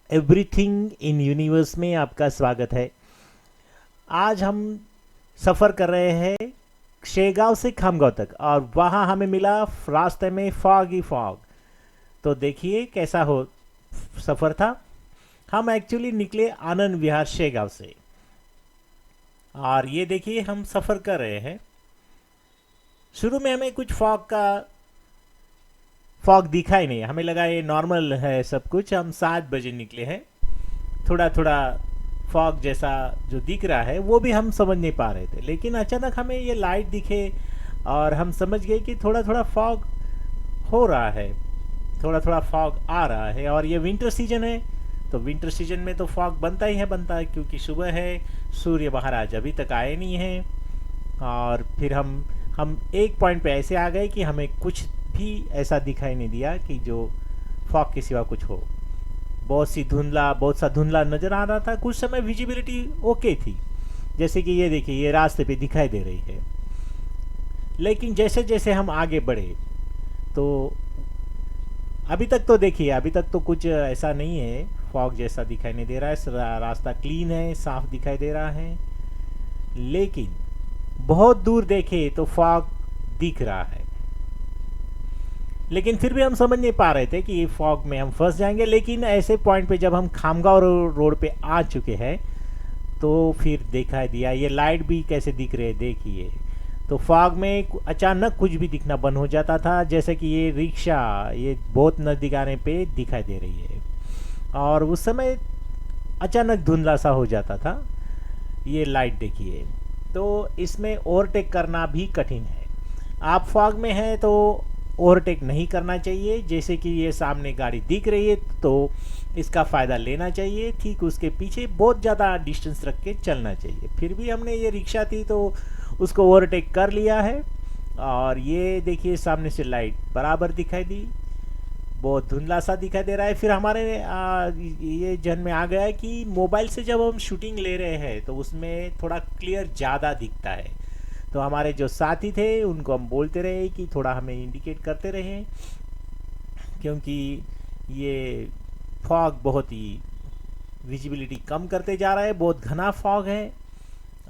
Everything in universe में आपका स्वागत है। आज हम सफ़र कर रहे हैं शेगांव से खामगांव तक और वहाँ हमें मिला रास्ते में फॉग ही फॉग। तो देखिए कैसा हो सफ़र था। हम एक्चुअली निकले आनंद विहार शेगांव से और ये देखिए हम सफ़र कर रहे हैं। शुरू में हमें कुछ फॉग दिखा ही नहीं, हमें लगा ये नॉर्मल है सब कुछ। हम 7 बजे निकले हैं। थोड़ा थोड़ा फॉग जैसा जो दिख रहा है वो भी हम समझ नहीं पा रहे थे, लेकिन अचानक हमें ये लाइट दिखे और हम समझ गए कि थोड़ा थोड़ा फॉग हो रहा है, थोड़ा थोड़ा फॉग आ रहा है। और ये विंटर सीजन है, तो विंटर सीजन में तो फॉग बनता ही है, बनता है, क्योंकि सुबह है, सूर्य महाराज अभी तक आए नहीं हैं। और फिर हम एक पॉइंट पे ऐसे आ गए कि हमें कुछ भी ऐसा दिखाई नहीं दिया कि जो फॉग के सिवा कुछ हो। बहुत सा धुंधला नज़र आ रहा था। कुछ समय विजिबिलिटी ओके थी, जैसे कि ये देखिए ये रास्ते पे दिखाई दे रही है। लेकिन जैसे जैसे हम आगे बढ़े तो अभी तक तो देखिए, अभी तक तो कुछ ऐसा नहीं है, फॉग जैसा दिखाई नहीं दे रहा है। रास्ता क्लीन है, साफ दिखाई दे रहा है। लेकिन बहुत दूर देखे तो फॉग दिख रहा है, लेकिन फिर भी हम समझ नहीं पा रहे थे कि ये फॉग में हम फंस जाएंगे। लेकिन ऐसे पॉइंट पे जब हम खामगांव रोड पे आ चुके हैं तो फिर दिखाई दिया, ये लाइट भी कैसे दिख रहे हैं देखिए। तो फॉग में अचानक कुछ भी दिखना बंद हो जाता था, जैसे कि ये रिक्शा ये बहुत नज़दीक आने पे दिखाई दे रही है और उस समय अचानक धुंधला सा हो जाता था। ये लाइट देखिए, तो इसमें ओवरटेक करना भी कठिन है। आप फॉग में हैं तो ओवरटेक नहीं करना चाहिए। जैसे कि ये सामने गाड़ी दिख रही है तो इसका फ़ायदा लेना चाहिए, ठीक उसके पीछे बहुत ज़्यादा डिस्टेंस रख के चलना चाहिए। फिर भी हमने, ये रिक्शा थी तो उसको ओवरटेक कर लिया है। और ये देखिए सामने से लाइट बराबर दिखाई दी, बहुत धुंधला सा दिखाई दे रहा है। फिर हमारे ये जहन में आ गया कि मोबाइल से जब हम शूटिंग ले रहे हैं तो उसमें थोड़ा क्लियर ज़्यादा दिखता है। तो हमारे जो साथी थे उनको हम बोलते रहे कि थोड़ा हमें इंडिकेट करते रहे, क्योंकि ये फॉग बहुत ही विजिबिलिटी कम करते जा रहा है, बहुत घना फॉग है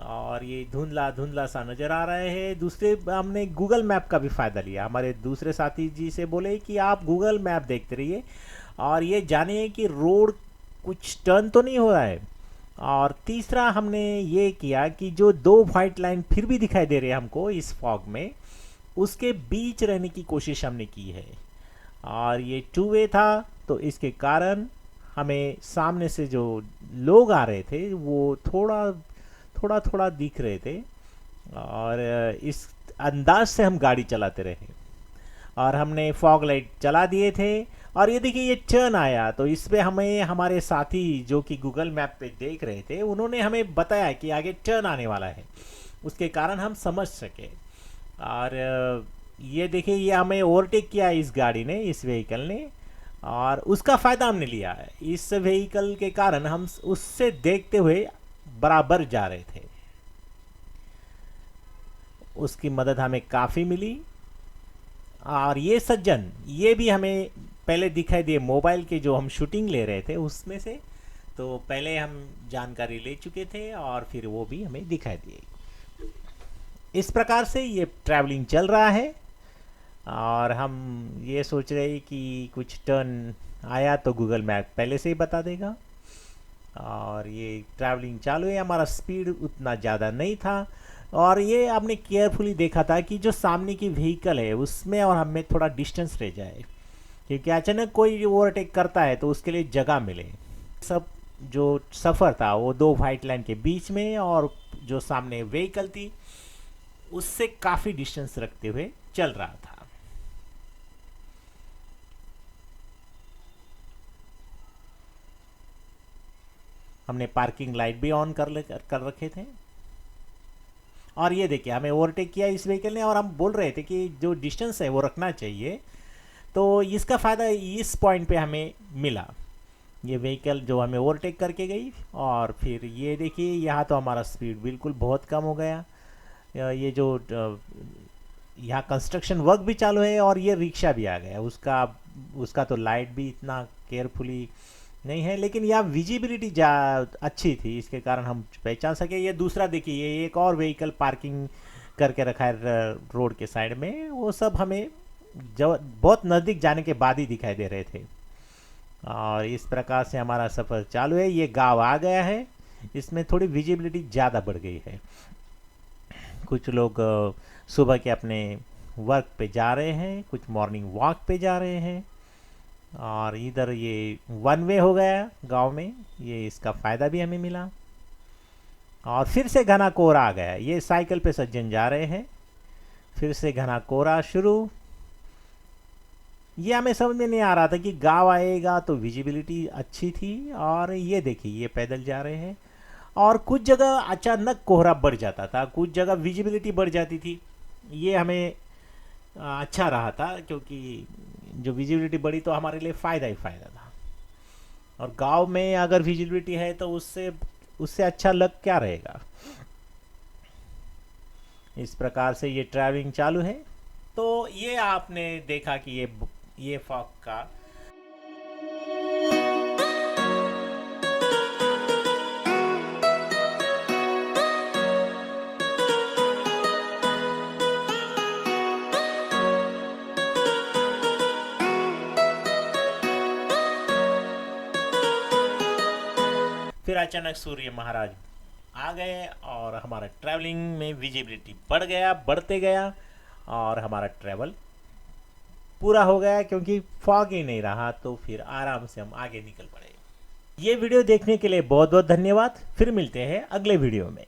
और ये धुंधला धुंधला सा नज़र आ रहा है। दूसरे हमने गूगल मैप का भी फ़ायदा लिया। हमारे दूसरे साथी जी से बोले कि आप गूगल मैप देखते रहिए और ये जानिए कि रोड कुछ टर्न तो नहीं हो रहा है। और तीसरा हमने ये किया कि जो दो वाइट लाइन फिर भी दिखाई दे रहे हैं हमको इस फॉग में, उसके बीच रहने की कोशिश हमने की है। और ये टू वे था, तो इसके कारण हमें सामने से जो लोग आ रहे थे वो थोड़ा थोड़ा थोड़ा दिख रहे थे और इस अंदाज से हम गाड़ी चलाते रहे और हमने फॉग लाइट चला दिए थे। और ये देखिए ये टर्न आया, तो इस पे हमें हमारे साथी जो कि गूगल मैप पे देख रहे थे उन्होंने हमें बताया कि आगे टर्न आने वाला है, उसके कारण हम समझ सके। और ये देखिए ये हमें ओवरटेक किया इस गाड़ी ने, इस व्हीकल ने, और उसका फ़ायदा हमने लिया है। इस व्हीकल के कारण हम उससे देखते हुए बराबर जा रहे थे, उसकी मदद हमें काफ़ी मिली। और ये सज्जन ये भी हमें पहले दिखाई दिए मोबाइल के जो हम शूटिंग ले रहे थे उसमें से, तो पहले हम जानकारी ले चुके थे और फिर वो भी हमें दिखाई दिए। इस प्रकार से ये ट्रैवलिंग चल रहा है और हम ये सोच रहे हैं कि कुछ टर्न आया तो गूगल मैप पहले से ही बता देगा। और ये ट्रैवलिंग चालू है, हमारा स्पीड उतना ज़्यादा नहीं था और ये आपने केयरफुली देखा था कि जो सामने की व्हीकल है उसमें और हमें थोड़ा डिस्टेंस रह जाए, क्योंकि अचानक कोई ओवरटेक करता है तो उसके लिए जगह मिले। सब जो सफ़र था वो दो वाइट लाइन के बीच में और जो सामने व्हीकल थी उससे काफ़ी डिस्टेंस रखते हुए चल रहा था। हमने पार्किंग लाइट भी ऑन कर रखे थे और ये देखिए हमें ओवरटेक किया इस व्हीकल ने और हम बोल रहे थे कि जो डिस्टेंस है वो रखना चाहिए। तो इसका फ़ायदा इस पॉइंट पे हमें मिला, ये व्हीकल जो हमें ओवरटेक करके गई। और फिर ये देखिए यहाँ तो हमारा स्पीड बिल्कुल बहुत कम हो गया। ये जो यहाँ कंस्ट्रक्शन वर्क भी चालू है और ये रिक्शा भी आ गया, उसका उसका तो लाइट भी इतना केयरफुली नहीं है, लेकिन यहाँ विजिबिलिटी जा अच्छी थी, इसके कारण हम पहचान सके। ये दूसरा देखिए, ये एक और व्हीकल पार्किंग करके रखा है रोड के साइड में, वो सब हमें जब बहुत नज़दीक जाने के बाद ही दिखाई दे रहे थे। और इस प्रकार से हमारा सफ़र चालू है। ये गांव आ गया है, इसमें थोड़ी विजिबिलिटी ज़्यादा बढ़ गई है। कुछ लोग सुबह के अपने वर्क पे जा रहे हैं, कुछ मॉर्निंग वॉक पे जा रहे हैं। और इधर ये वन वे हो गया गांव में, ये इसका फ़ायदा भी हमें मिला। और फिर से घना कोहरा आ गया, ये साइकिल पे सज्जन जा रहे हैं, फिर से घना कोहरा शुरू। ये हमें समझ में नहीं आ रहा था कि गांव आएगा तो विजिबिलिटी अच्छी थी। और ये देखिए, ये पैदल जा रहे हैं। और कुछ जगह अचानक कोहरा बढ़ जाता था, कुछ जगह विजिबिलिटी बढ़ जाती थी। ये हमें अच्छा रहा था, क्योंकि जो विजिबिलिटी बढ़ी तो हमारे लिए फ़ायदा ही फ़ायदा था। और गांव में अगर विजिबिलिटी है तो उससे उससे अच्छा लग क्या रहेगा। इस प्रकार से ये ट्रैवलिंग चालू है। तो ये आपने देखा कि ये फॉग का फिर अचानक सूर्य महाराज आ गए और हमारा ट्रैवलिंग में विजिबिलिटी बढ़ गया, बढ़ते गया, और हमारा ट्रैवल पूरा हो गया, क्योंकि फॉग ही नहीं रहा। तो फिर आराम से हम आगे निकल पड़े। ये वीडियो देखने के लिए बहुत बहुत धन्यवाद। फिर मिलते हैं अगले वीडियो में।